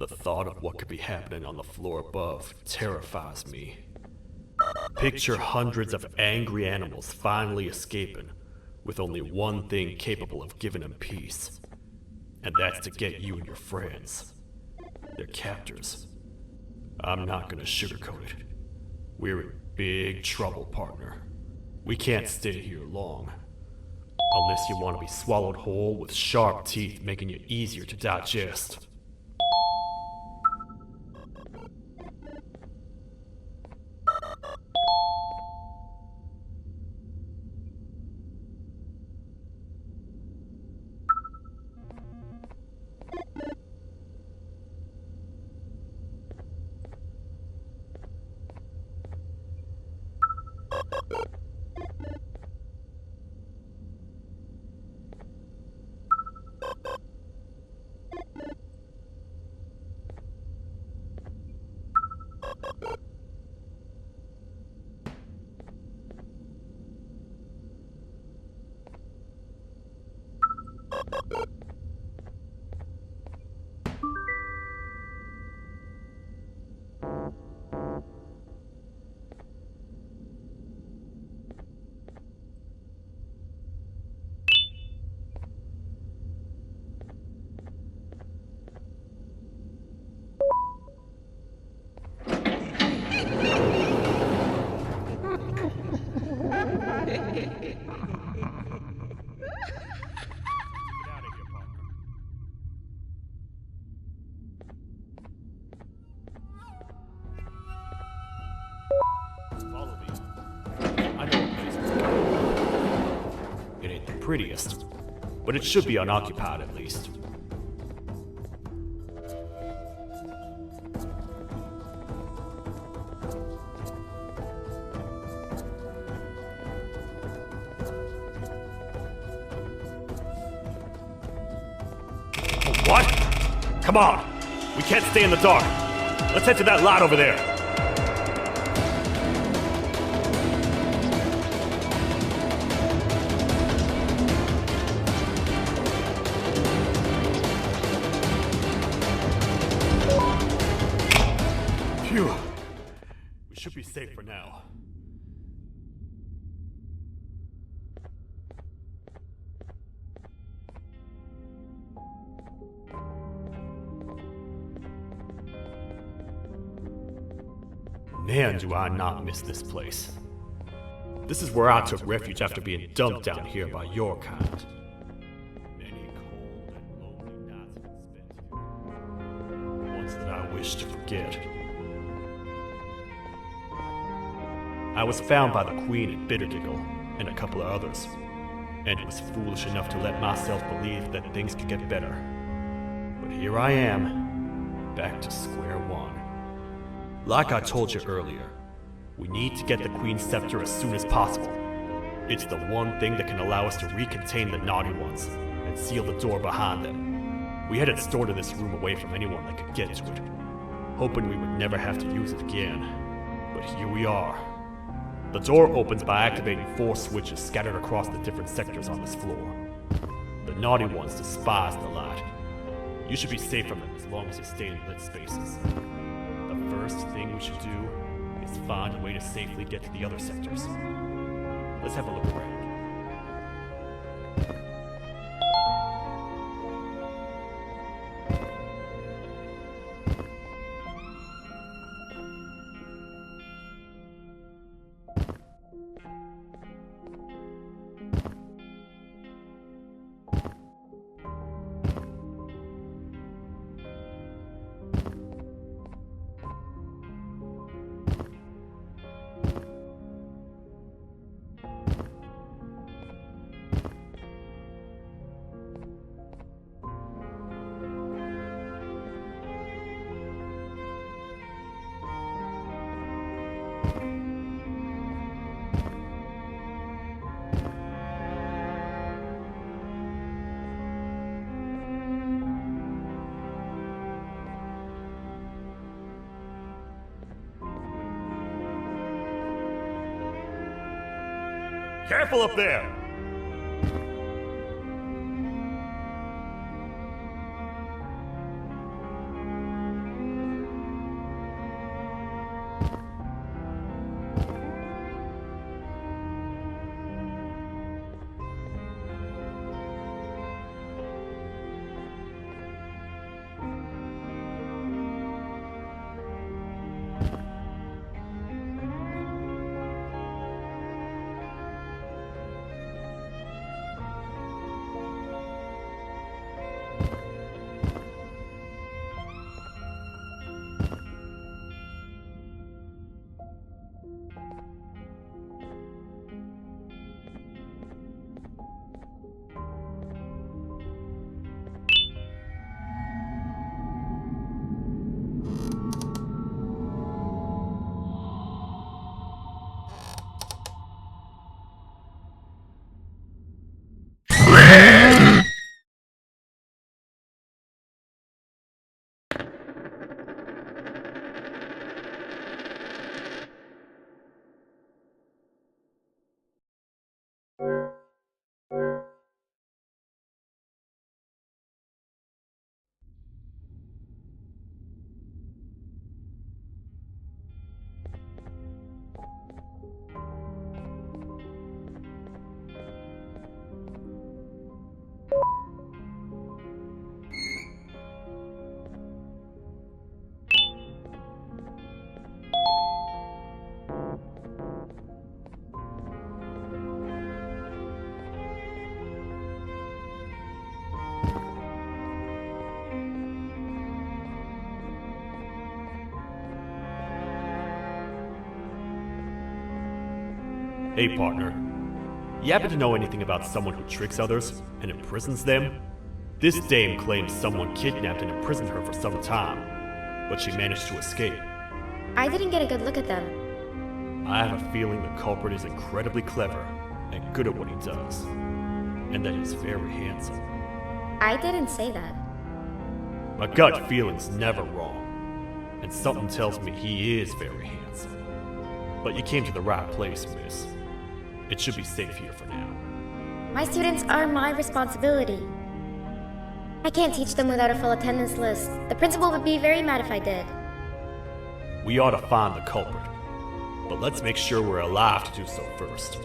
The thought of what could be happening on the floor above terrifies me. Picture hundreds of angry animals finally escaping, with only one thing capable of giving them peace. And that's to get you and your friends. Their captors. I'm not gonna sugarcoat it. We're in big trouble, partner. We can't stay here long. Unless you want to be swallowed whole with sharp teeth making you easier to digest. Follow me. I know what place we're going. It ain't the prettiest, but it should be unoccupied at least. What? Come on! We can't stay in the dark. Let's head to that lot over there. Phew. We should be safe for now. Man, do I not miss this place. This is where I took refuge after being dumped down here by your kind. Many cold and lonely nights have been spent here. Ones that I wish to forget. I was found by the Queen at Bitterdiggle and a couple of others, and was foolish enough to let myself believe that things could get better. But here I am, back to square one. Like I told you earlier, we need to get the Queen's scepter as soon as possible. It's the one thing that can allow us to recontain the naughty ones and seal the door behind them. We had it stored in this room away from anyone that could get to it, hoping we would never have to use it again. But here we are. The door opens by activating 4 switches scattered across the different sectors on this floor. The naughty ones despise the light. You should be safe from them as long as you stay in lit spaces. The first thing we should do is find a way to safely get to the other sectors. Let's have a look around. Careful up there! Hey, partner. You happen to know anything about someone who tricks others and imprisons them? This dame claims someone kidnapped and imprisoned her for some time, but she managed to escape. I didn't get a good look at them. I have a feeling the culprit is incredibly clever and good at what he does, and that he's very handsome. I didn't say that. My gut feeling's never wrong, and something tells me he is very handsome. But you came to the right place, miss. It should be safe here for now. My students are my responsibility. I can't teach them without a full attendance list. The principal would be very mad if I did. We ought to find the culprit, but let's make sure we're alive to do so first.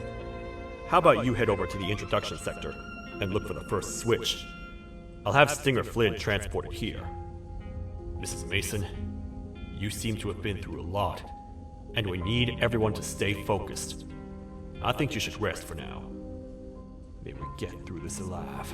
How about you head over to the introduction sector and look for the first switch? I'll have Stinger Flynn transported here. Mrs. Mason, you seem to have been through a lot, and we need everyone to stay focused. I think you should rest for now. May we get through this alive.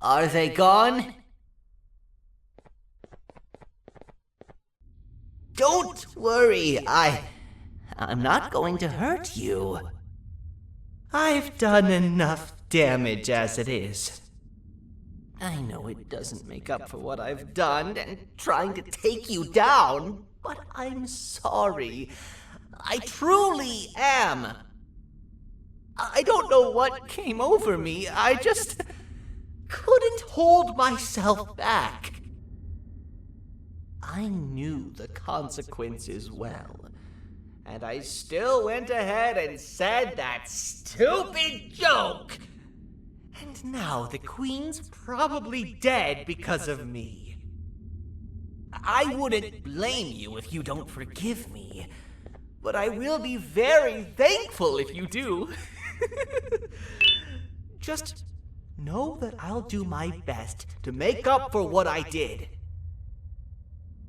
Are they gone? Don't worry, I'm not going to hurt you. I've done enough damage as it is. I know it doesn't make up for what I've done and trying to take you down, but I'm sorry. I truly am. I don't know what came over me. I just couldn't hold myself back. I knew the consequences well, and I still went ahead and said that stupid joke. And now the Queen's probably dead because of me. I wouldn't blame you if you don't forgive me, but I will be very thankful if you do. Just know that I'll do my best to make up for what I did.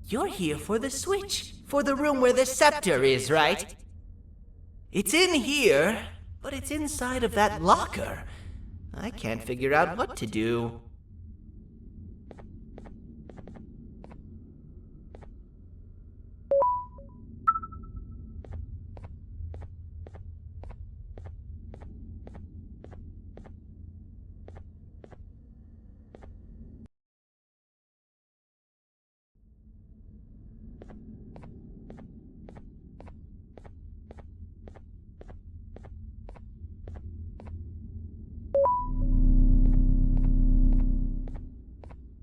You're here for the switch, for the room where the scepter is, right? It's in here, but it's inside of that locker. I can't figure out what to do.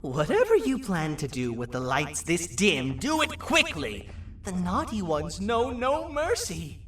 Whatever you plan to do with the lights this dim, do it quickly! The naughty ones know no mercy!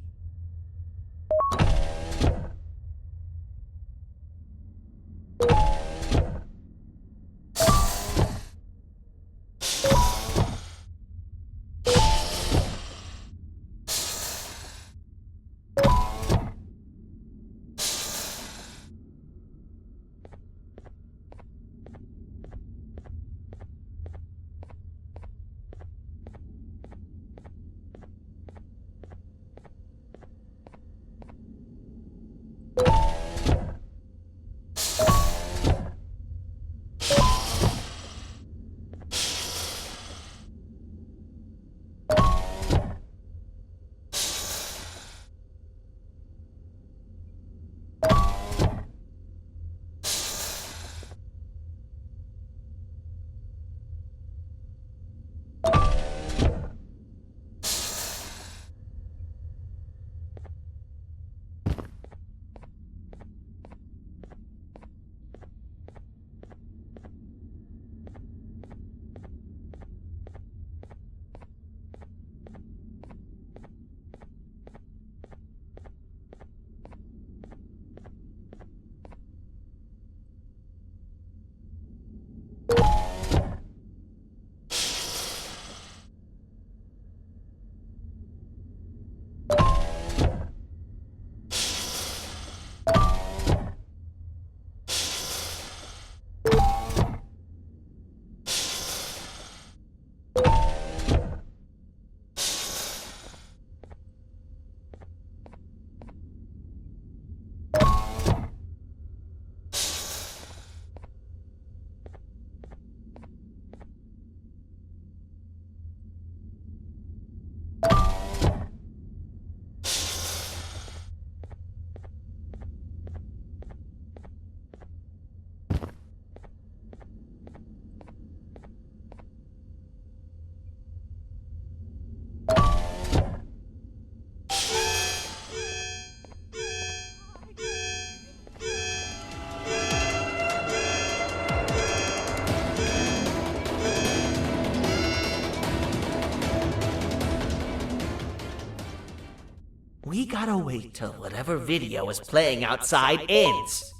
We gotta wait till whatever video is playing outside ends.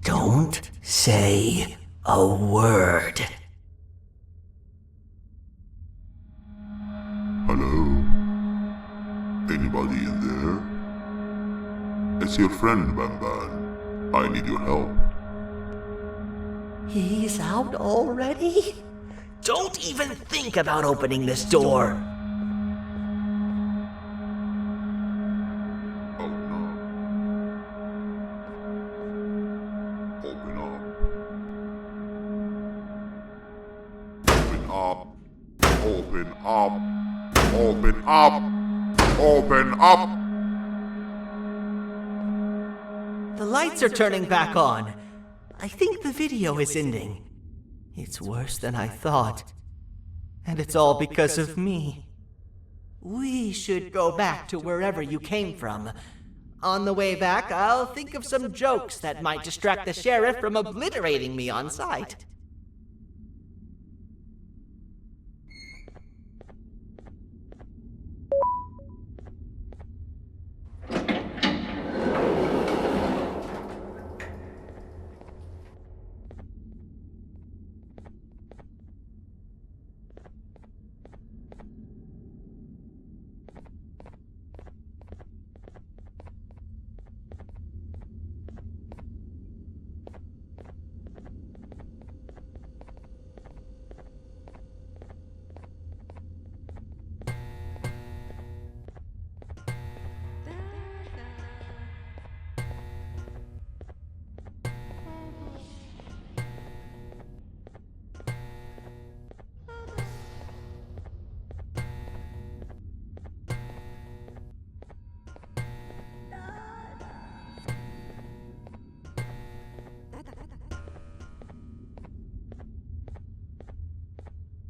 Don't say a word. Hello? Anybody in there? It's your friend, BanBan. I need your help. He's out already? Don't even think about opening this door. Oh no. Open up. Open up. Open up. Open up. The lights are turning back on. I think the video is ending. It's worse than I thought. And it's all because of me. We should go back to wherever you came from. On the way back, I'll think of some jokes that might distract the sheriff from obliterating me on sight.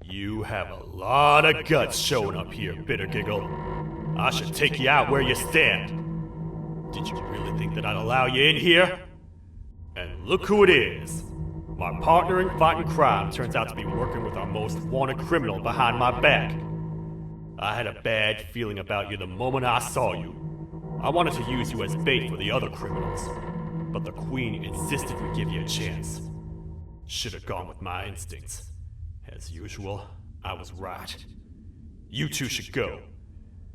You have a lot of guts showing up here, Bitter Giggle. I should take you out where you stand. Did you really think that I'd allow you in here? And look who it is. My partner in fighting crime turns out to be working with our most wanted criminal behind my back. I had a bad feeling about you the moment I saw you. I wanted to use you as bait for the other criminals, but the Queen insisted we give you a chance. Should have gone with my instincts. As usual, I was right. You two should go.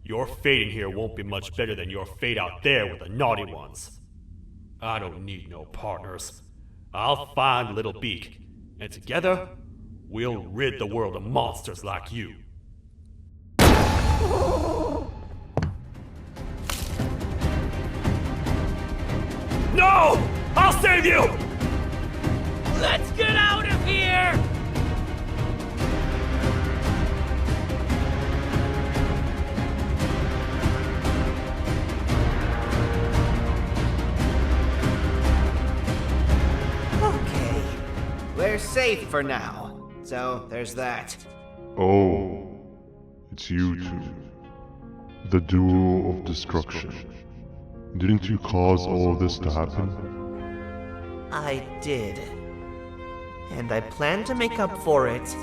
Your fate in here won't be much better than your fate out there with the naughty ones. I don't need no partners. I'll find Little Beak, and together, we'll rid the world of monsters like you. No! I'll save you! Let's get out of here! Okay, we're safe for now. So there's that. Oh, it's you two. The duo of destruction. Didn't you cause all of this to happen? I did. And I plan to make up for it.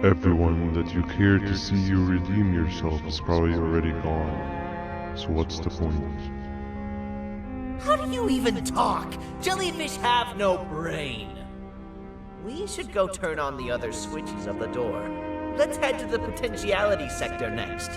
Everyone that you cared to see you redeem yourself is probably already gone. So what's the point? How do you even talk? Jellyfish have no brain. We should go turn on the other switches of the door. Let's head to the potentiality sector next.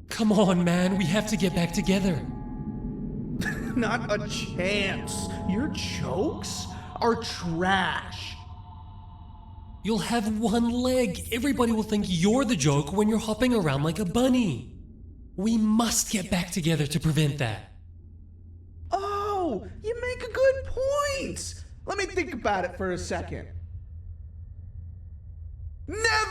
Come on, man, we have to get back together. Not a chance. Your jokes are trash. You'll have one leg. Everybody will think you're the joke when you're hopping around like a bunny. We must get back together to prevent that. Oh, you make a good point. Let me think about it for a second. Never!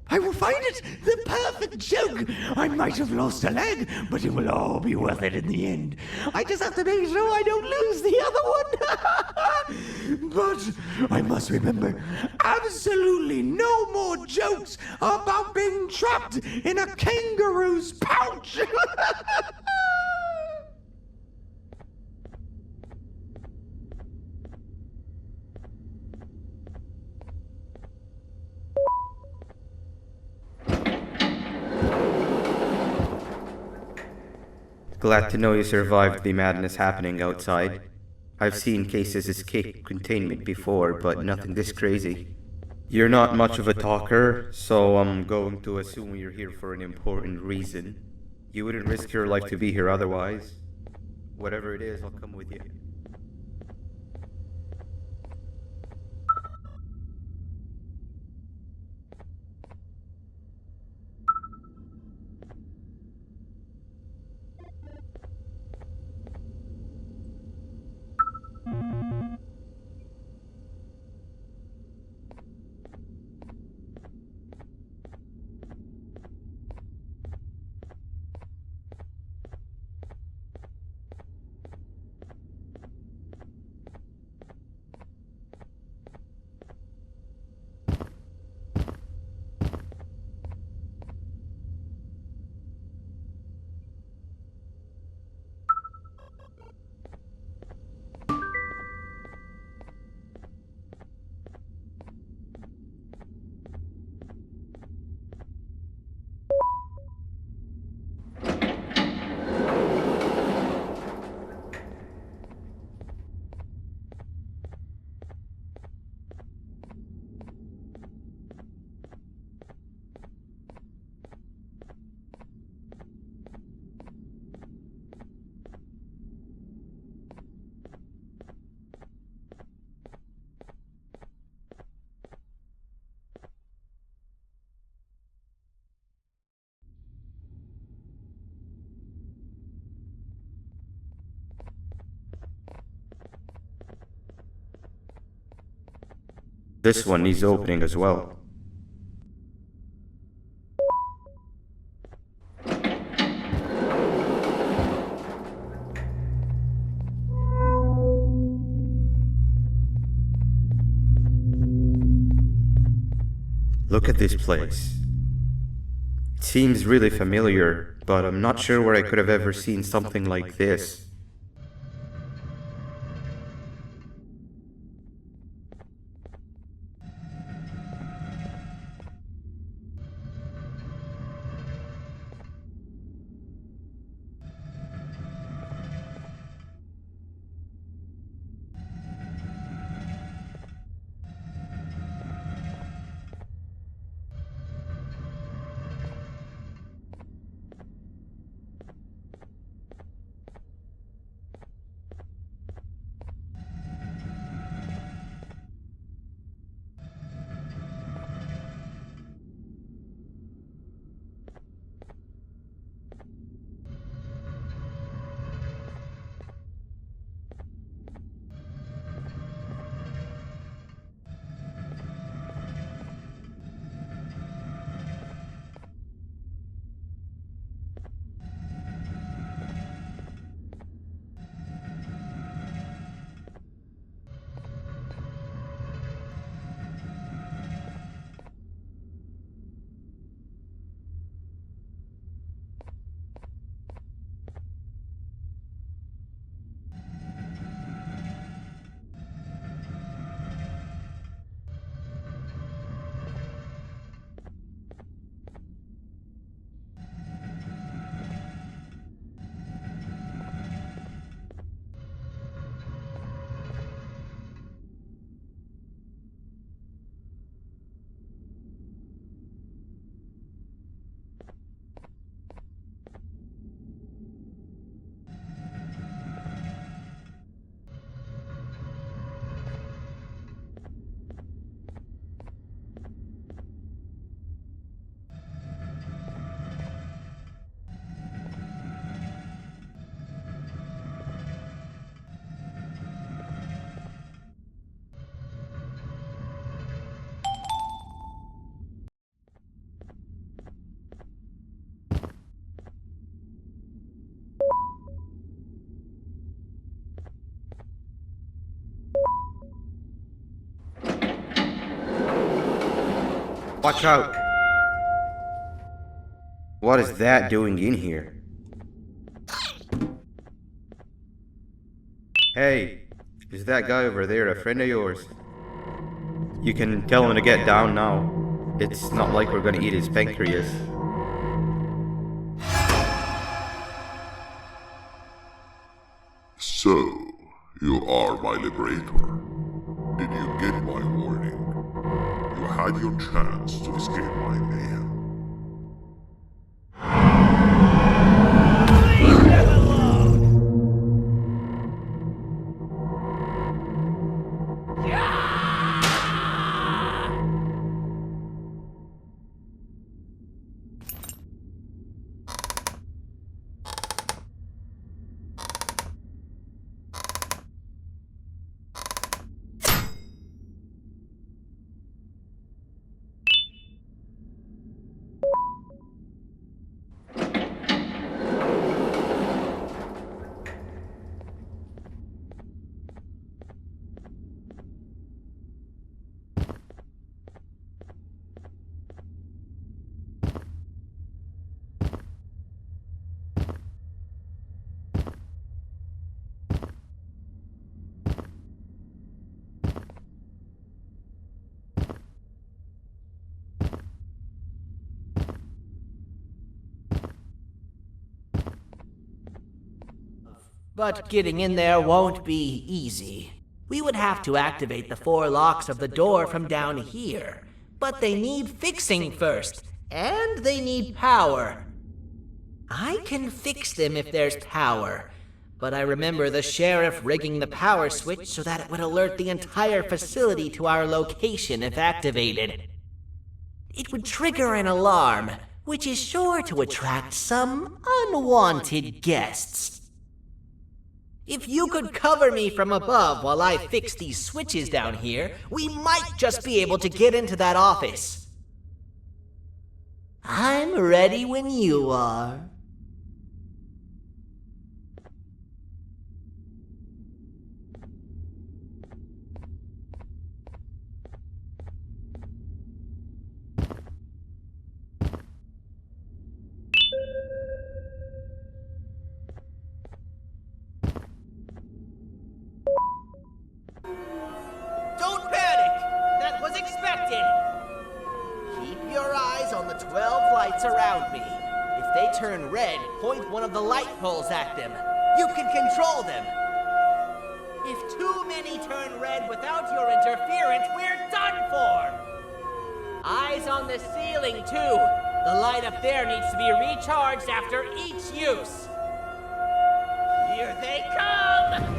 I will find it! The perfect joke! I might have lost a leg, but it will all be worth it in the end. I just have to make sure I don't lose the other one! But I must remember absolutely no more jokes about being trapped in a kangaroo's pouch. Glad to know you survived the madness happening outside. I've seen cases escape containment before, but nothing this crazy. You're not much of a talker, so I'm going to assume you're here for an important reason. You wouldn't risk your life to be here otherwise. Whatever it is, I'll come with you. This one needs opening as well. Look at this place. It seems really familiar, but I'm not sure where I could have ever seen something like this. Watch out! What is that doing in here? Hey, is that guy over there a friend of yours? You can tell him to get down now. It's not like we're gonna eat his pancreas. So, you are my liberator. Did you get my warning? You had your chance to escape my mayhem. But getting in there won't be easy. We would have to activate the 4 locks of the door from down here. But they need fixing first, and they need power. I can fix them if there's power, but I remember the sheriff rigging the power switch so that it would alert the entire facility to our location if activated. It would trigger an alarm, which is sure to attract some unwanted guests. If you could cover me from above while I fix these switches down here, we might just be able to get into that office. I'm ready when you are. Don't panic! That was expected! Keep your eyes on the 12 lights around me. If they turn red, point one of the light poles at them. You can control them. If too many turn red without your interference, we're done for! Eyes on the ceiling, too. The light up there needs to be recharged after each use. Here they come!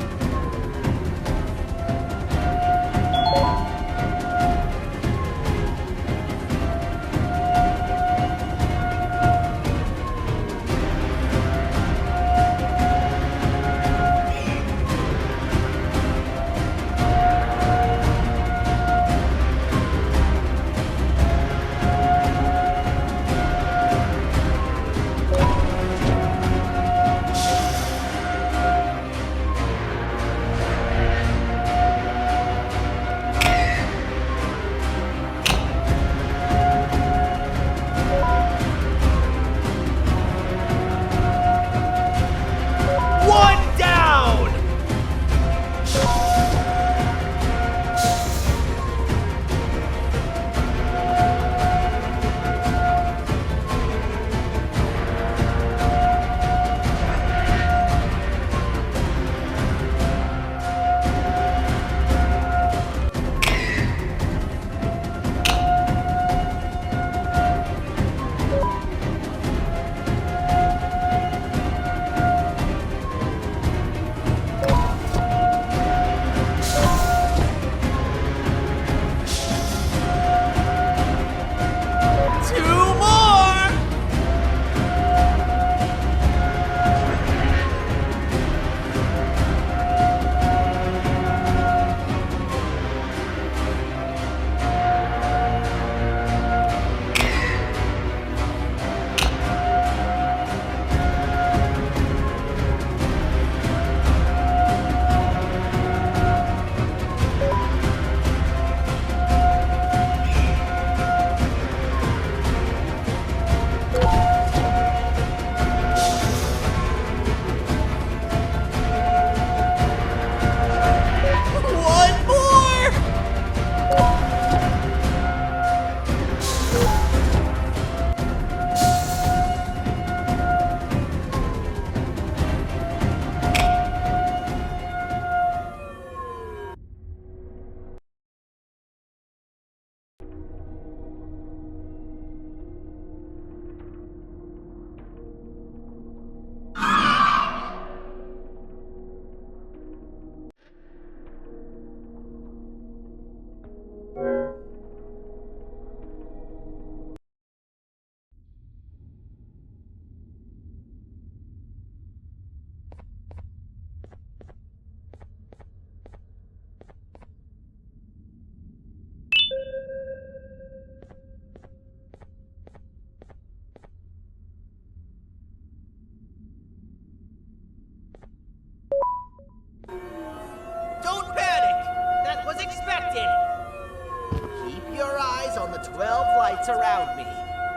the 12 lights around me.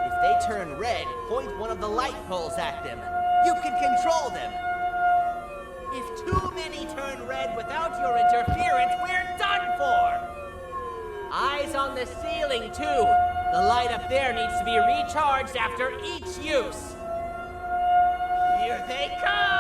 If they turn red, point one of the light poles at them. You can control them. If too many turn red without your interference, we're done for! Eyes on the ceiling, too. The light up there needs to be recharged after each use. Here they come!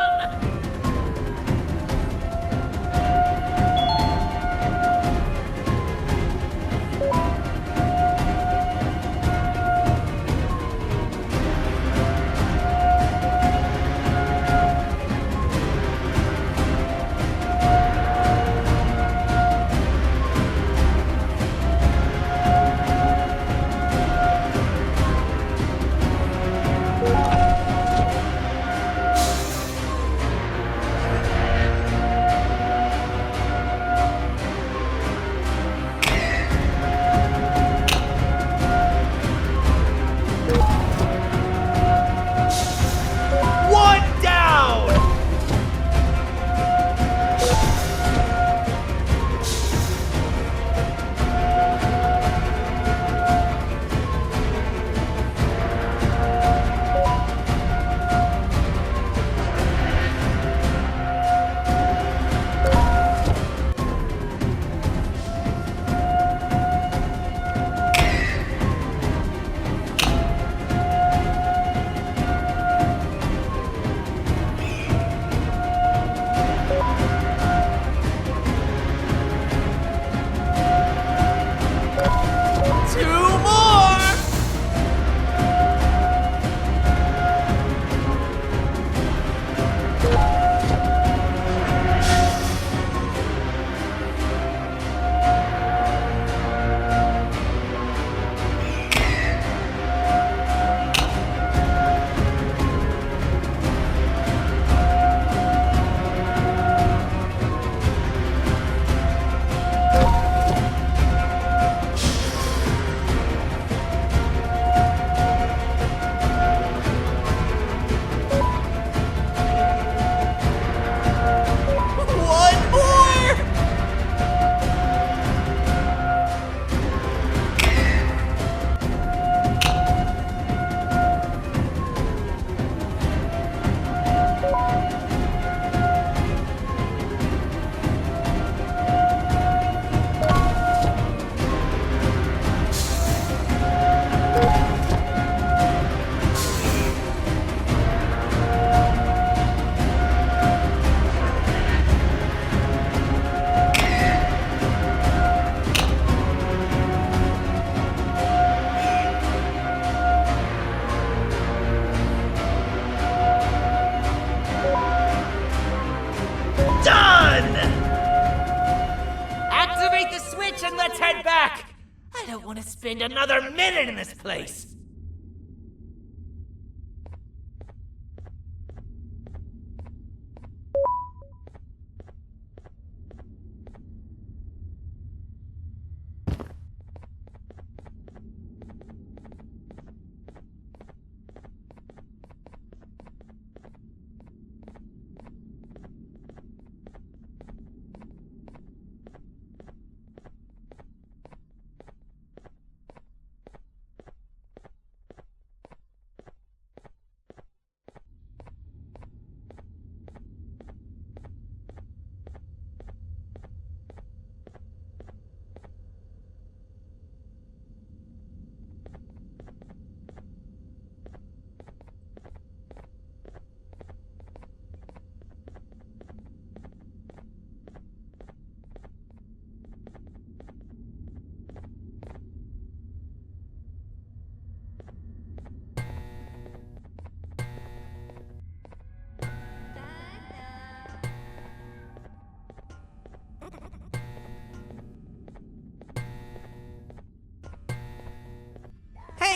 Let's head back! I don't want to spend another minute in this place!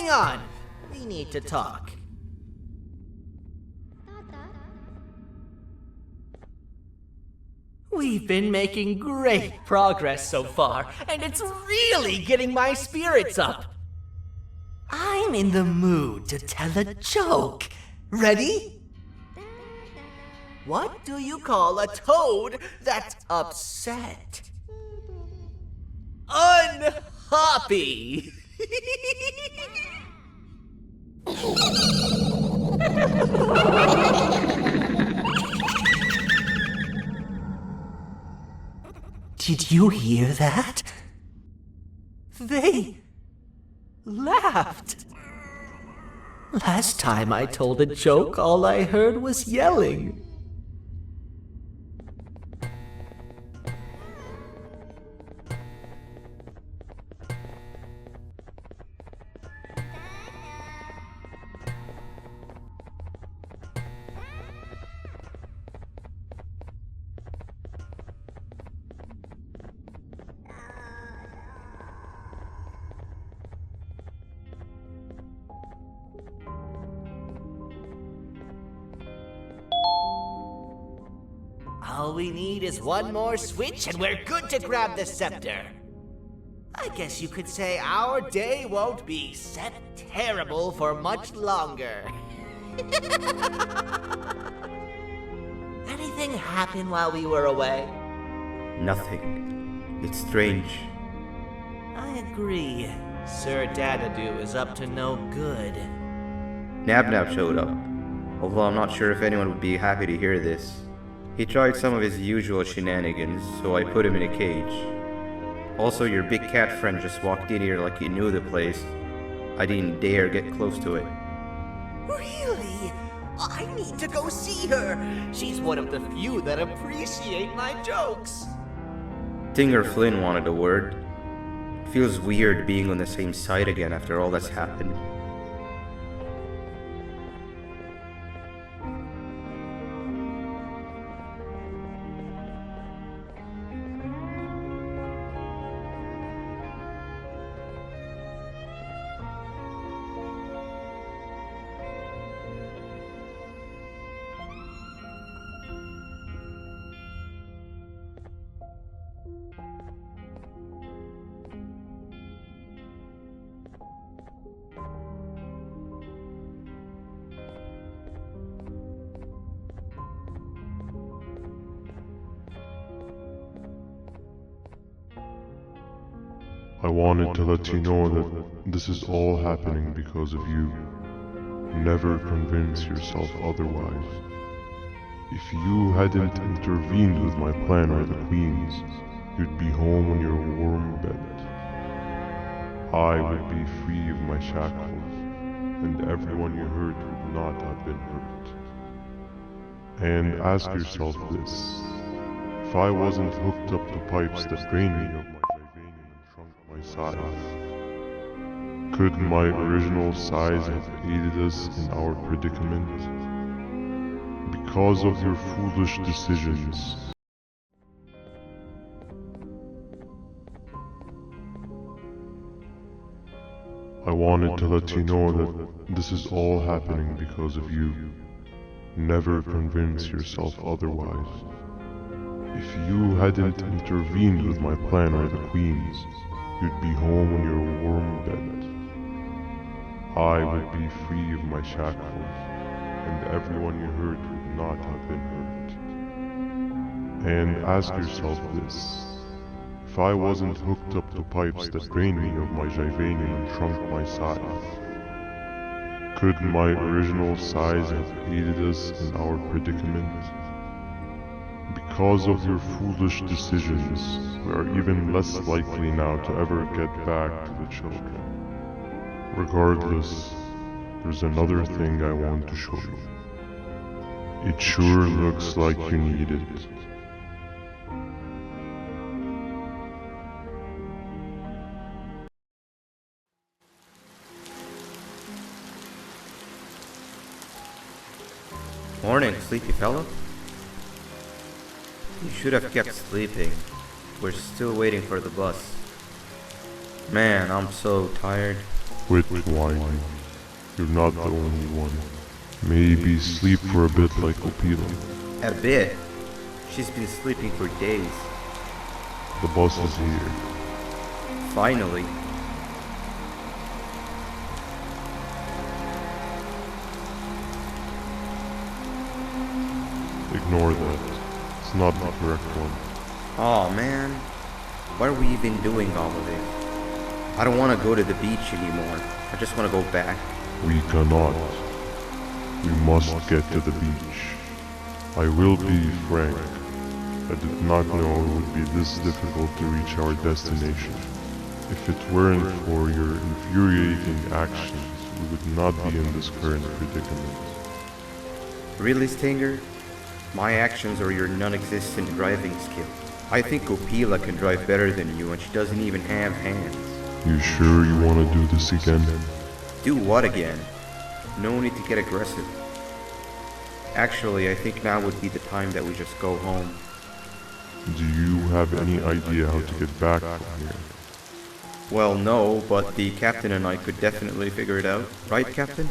Hang on! We need to talk. We've been making great progress so far, and it's really getting my spirits up. I'm in the mood to tell a joke. Ready? What do you call a toad that's upset? Unhappy! Did you hear that? They laughed. Last time I told a joke, all I heard was yelling. All we need is one more switch and we're good to grab the scepter. I guess you could say our day won't be terrible for much longer. Anything happen while we were away? Nothing. It's strange. I agree. Sir Dadadoo is up to no good. Nab showed up, although I'm not sure if anyone would be happy to hear this. He tried some of his usual shenanigans, so I put him in a cage. Also, your big cat friend just walked in here like he knew the place. I didn't dare get close to it. Really? I need to go see her. She's one of the few that appreciate my jokes. Dinger Flynn wanted a word. Feels weird being on the same side again after all that's happened. I wanted to let you know that this is all happening because of you. Never convince yourself otherwise. If you hadn't intervened with my plan or the Queen's, you'd be home on your warm bed. I would be free of my shackles, and everyone you hurt would not have been hurt. And ask yourself this: if I wasn't hooked up to pipes that drained me of my size, could my original size have aided us in our predicament? Because of your foolish decisions, I wanted to let you know that this is all happening because of you. Never convince yourself otherwise. If you hadn't intervened with my plan or the Queen's, you'd be home on your warm bed. I would be free of my shackles, and everyone you hurt would not have been hurt. And ask yourself this: if I wasn't hooked up to pipes that drained me of my Jivanium and shrunk my size, could my original size have aided us in our predicament? Because of your foolish decisions, we are even less likely now to ever get back to the children. Regardless, there's another thing I want to show you. It sure looks like you need it. Morning, sleepy fellow. You should have kept sleeping. We're still waiting for the bus. Man, I'm so tired. Quit whining. You're not the only one. Maybe sleep for a bit like Opila. A bit? She's been sleeping for days. The bus is here. Finally. Ignore that. It's not the correct one. Aw, man. Why are we even doing all of this? I don't want to go to the beach anymore. I just want to go back. We cannot. We must get to the beach. I will be frank. I did not know it would be this difficult to reach our destination. If it weren't for your infuriating actions, we would not be in this current predicament. Really, Stinger? My actions are your non-existent driving skill. I think Opila can drive better than you and she doesn't even have hands. You sure you want to do this again? Do what again? No need to get aggressive. Actually, I think now would be the time that we just go home. Do you have any idea how to get back from here? Well, no, but the captain and I could definitely figure it out. Right, Captain?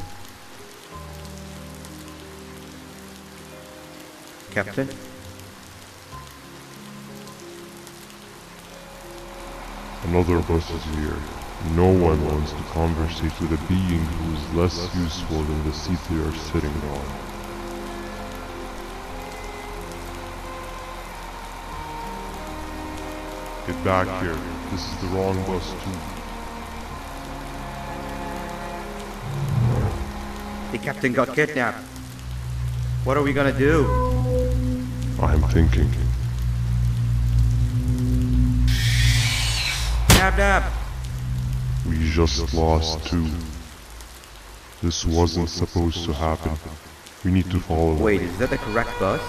Captain? Another bus is here. No one wants to conversate with a being who is less useful than the seat they are sitting on. Get back here. This is the wrong bus too. The captain got kidnapped. What are we gonna do? I'm thinking. Nab nab! We just lost two. This wasn't supposed to happen. We need to follow. Wait, is that the correct bus?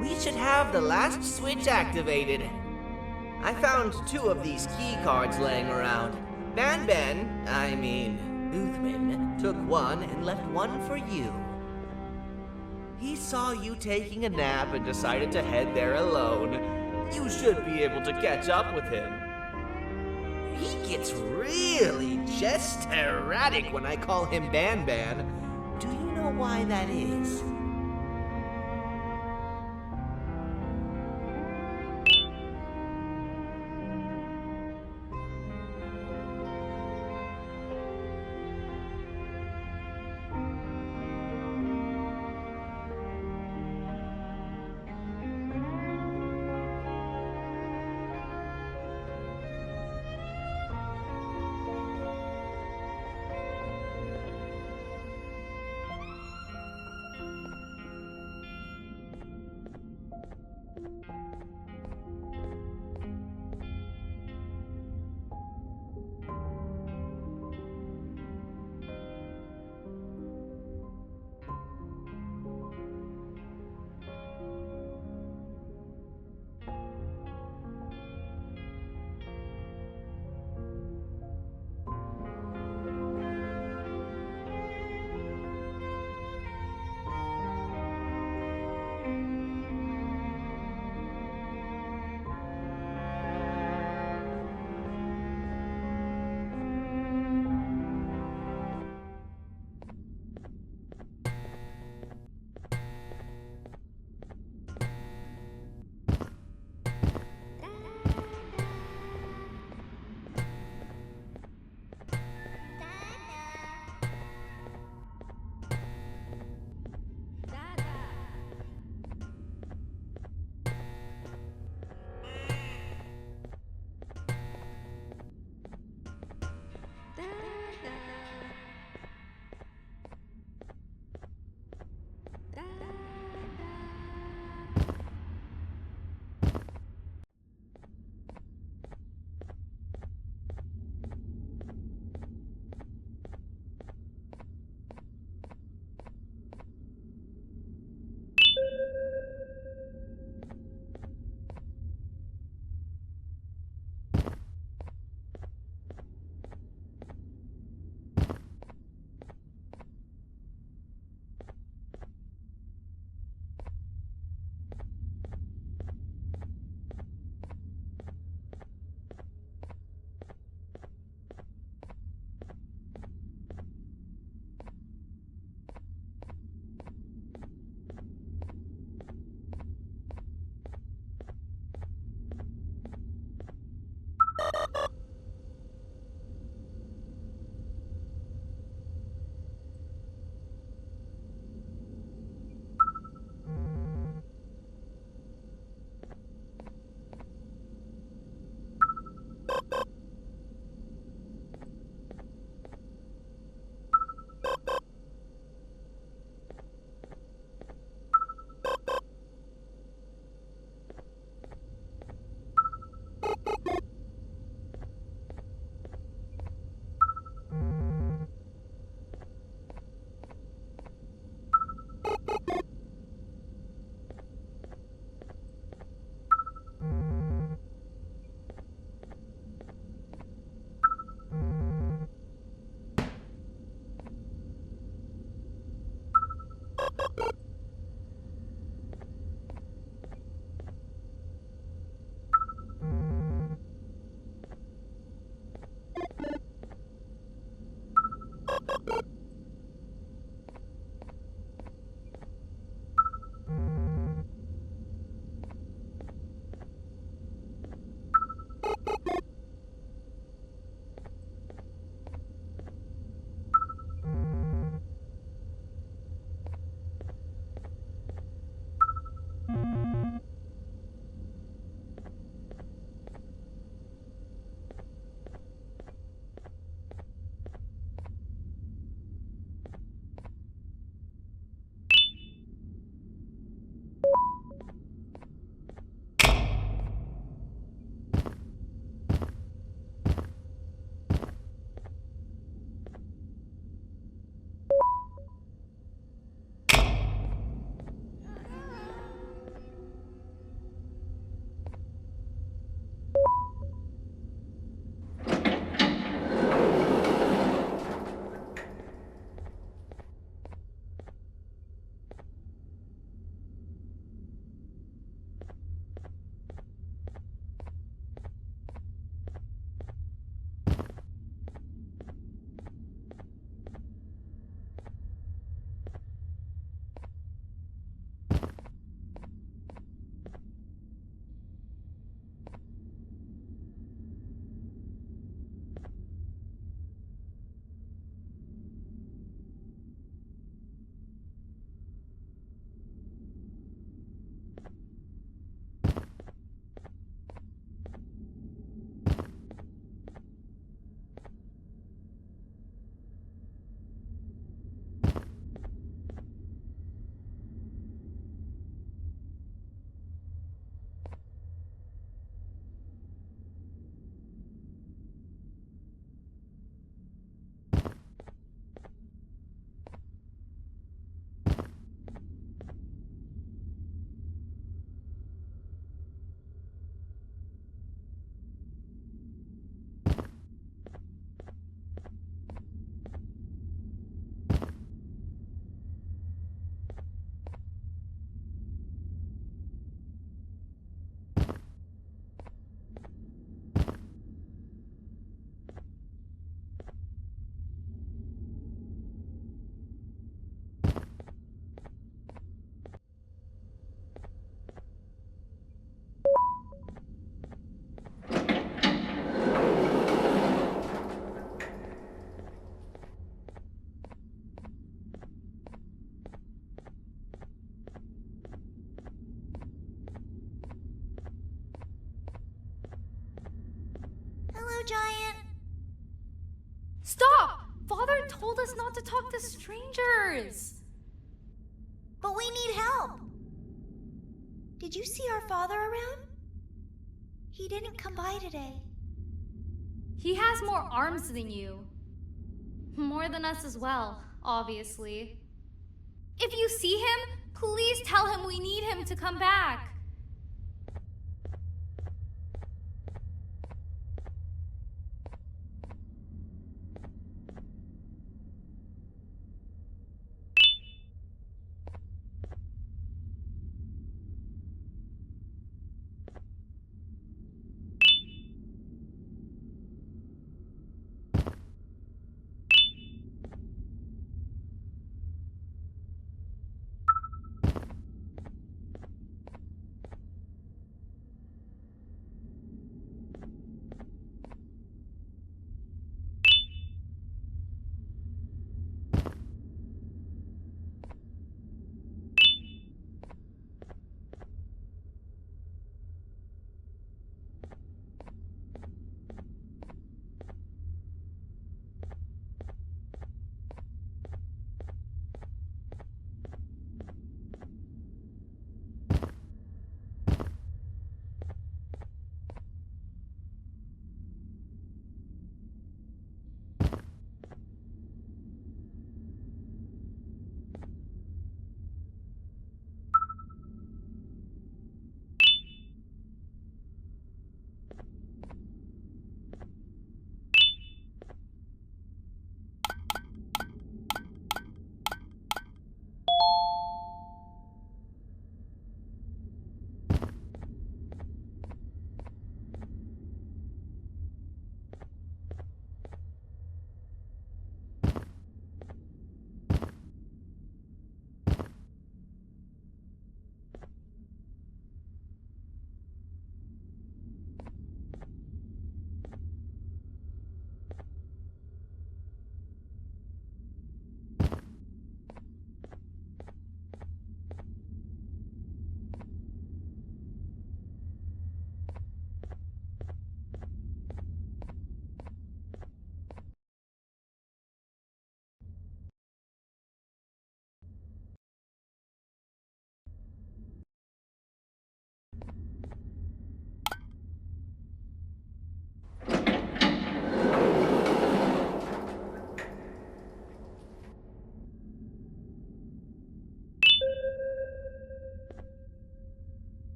We should have the last switch activated. I found 2 of these key cards laying around. Uthman, took one and left one for you. He saw you taking a nap and decided to head there alone. You should be able to catch up with him. He gets really just erratic when I call him BanBan. Do you know why that is? Giant. Stop! Father told us not to talk to strangers. But we need help. Did you see our father around? He didn't come by today. He has more arms than you. More than us as well, obviously. If you see him, please tell him we need him to come back.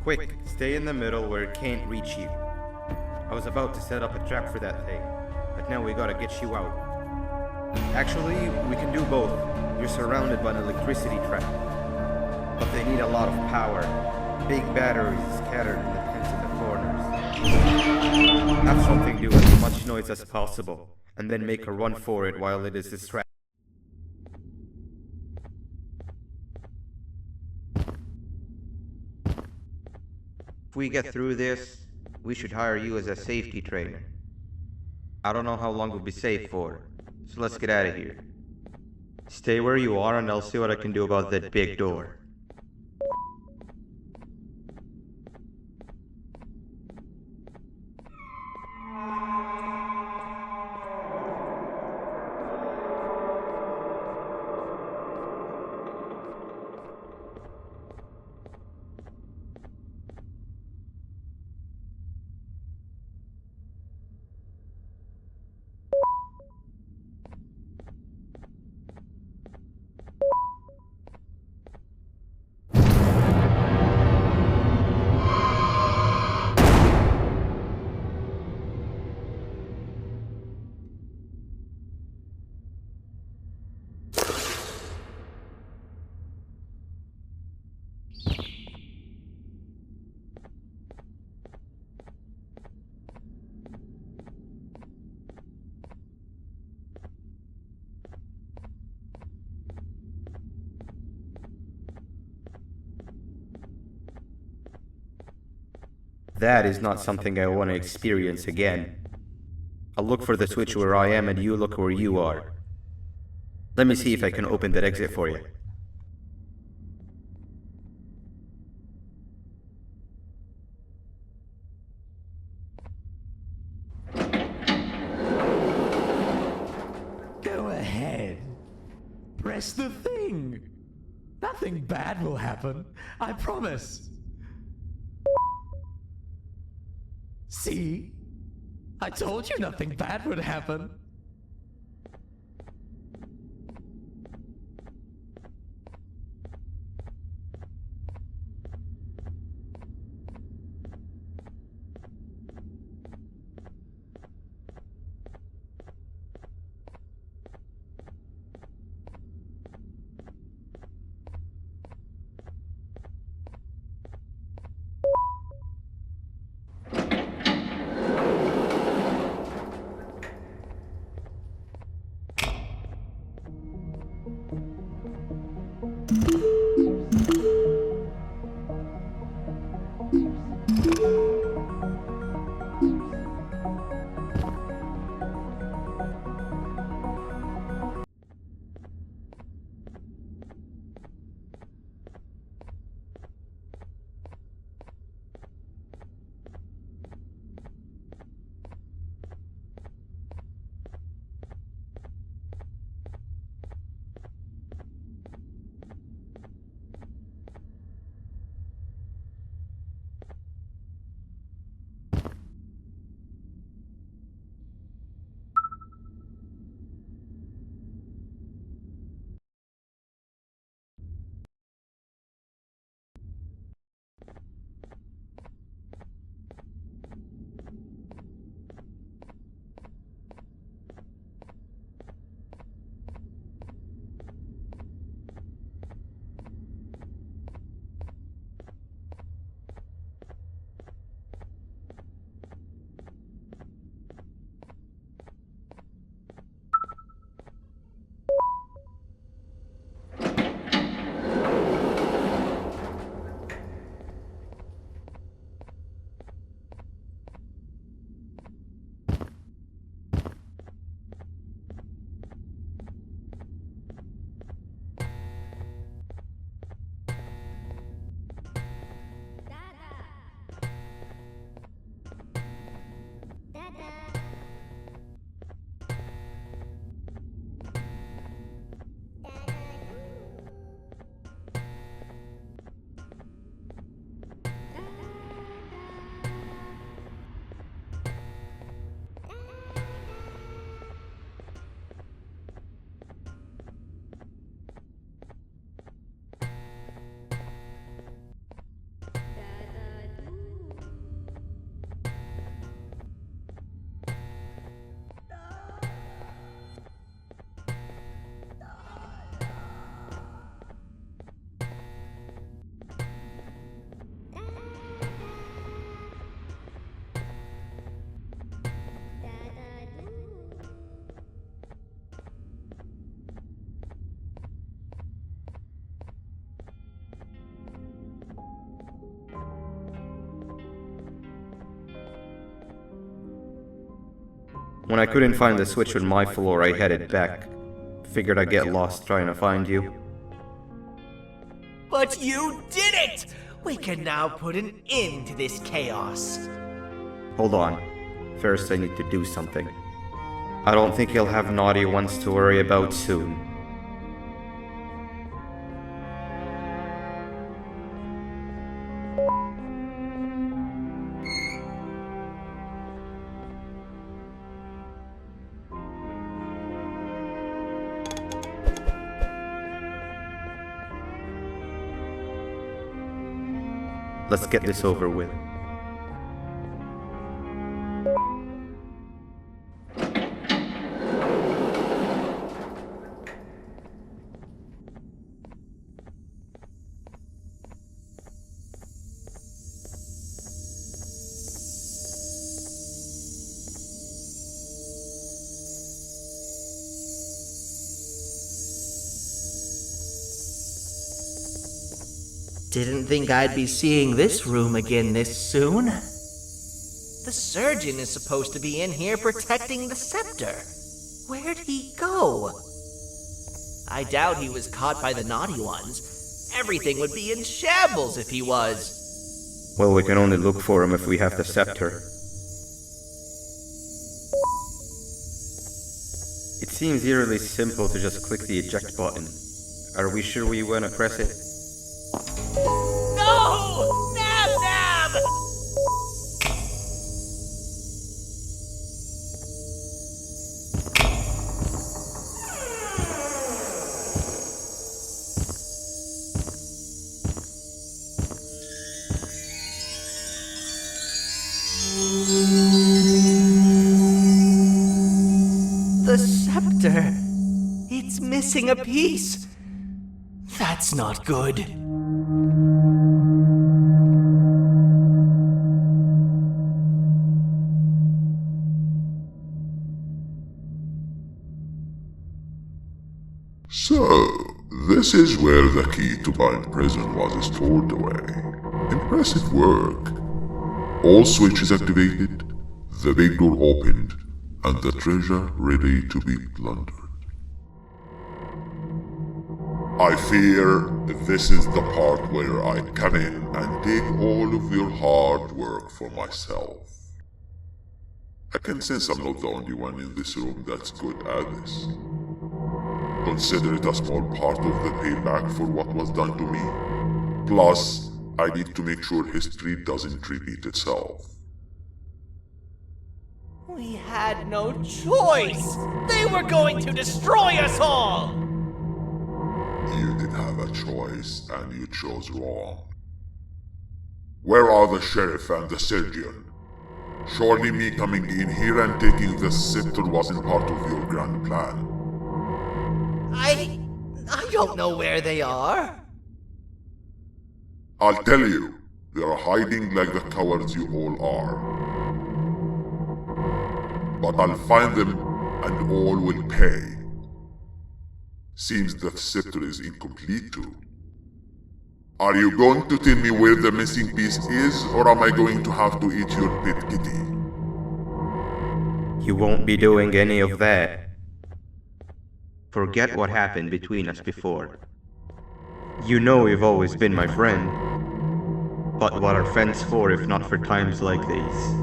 Quick, stay in the middle where it can't reach you. I was about to set up a trap for that thing, but now we gotta get you out. Actually, we can do both. You're surrounded by an electricity trap, but they need a lot of power. Big batteries scattered in the pins in the corners. Have something do as much noise as possible, and then make a run for it while it is distracted. If we get through this, we should hire you as a safety trainer. I don't know how long we'll be safe for, so let's get out of here. Stay where you are and I'll see what I can do about that big door. That is not something I want to experience again. I'll look for the switch where I am and you look where you are. Let me see if I can open that exit for you. Go ahead. Press the thing. Nothing bad will happen. I promise. See? I told you nothing bad would happen. When I couldn't find the switch on my floor, I headed back. Figured I'd get lost trying to find you. But you did it! We can now put an end to this chaos. Hold on. First I need to do something. I don't think he'll have naughty ones to worry about soon. Let's get this over with. Didn't think I'd be seeing this room again this soon. The surgeon is supposed to be in here protecting the scepter. Where'd he go? I doubt he was caught by the naughty ones. Everything would be in shambles if he was. Well, we can only look for him if we have the scepter. It seems eerily simple to just click the eject button. Are we sure we want to press it? No! Nab Nab! The scepter. It's missing a piece. That's not good. So, this is where the key to Bind Prison was stored away. Impressive work. All switches activated, the big door opened, and the treasure ready to be plundered. I fear this is the part where I come in and take all of your hard work for myself. I can sense I'm not the only one in this room that's good at this. Consider it a small part of the payback for what was done to me. Plus, I need to make sure history doesn't repeat itself. We had no choice! They were going to destroy us all! You did have a choice, and you chose wrong. Where are the sheriff and the surgeon? Surely me coming in here and taking the scepter wasn't part of your grand plan. I don't know where they are. I'll tell you, they're hiding like the cowards you all are. But I'll find them, and all will pay. Seems that scepter is incomplete too. Are you going to tell me where the missing piece is, or am I going to have to eat your pet kitty? You won't be doing any of that. Forget what happened between us before. You know you've always been my friend. But what are friends for if not for times like these?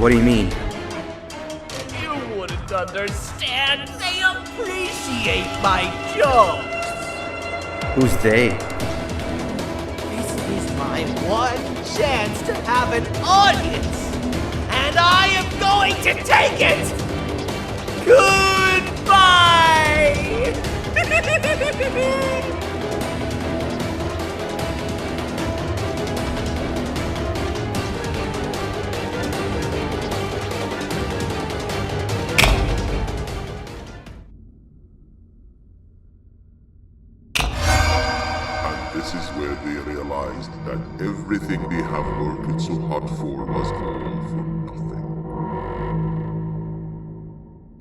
What do you mean? You wouldn't understand. They appreciate my jokes. Who's they? This is my one chance to have an audience. And I am going to take it. Goodbye. This is where they realized that everything they have worked so hard for was all for nothing.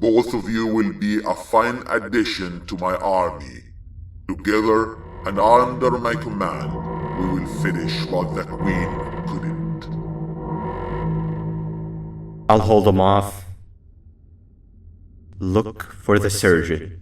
Both of you will be a fine addition to my army. Together and under my command, we will finish what the Queen couldn't. I'll hold them off. Look for the surgeon.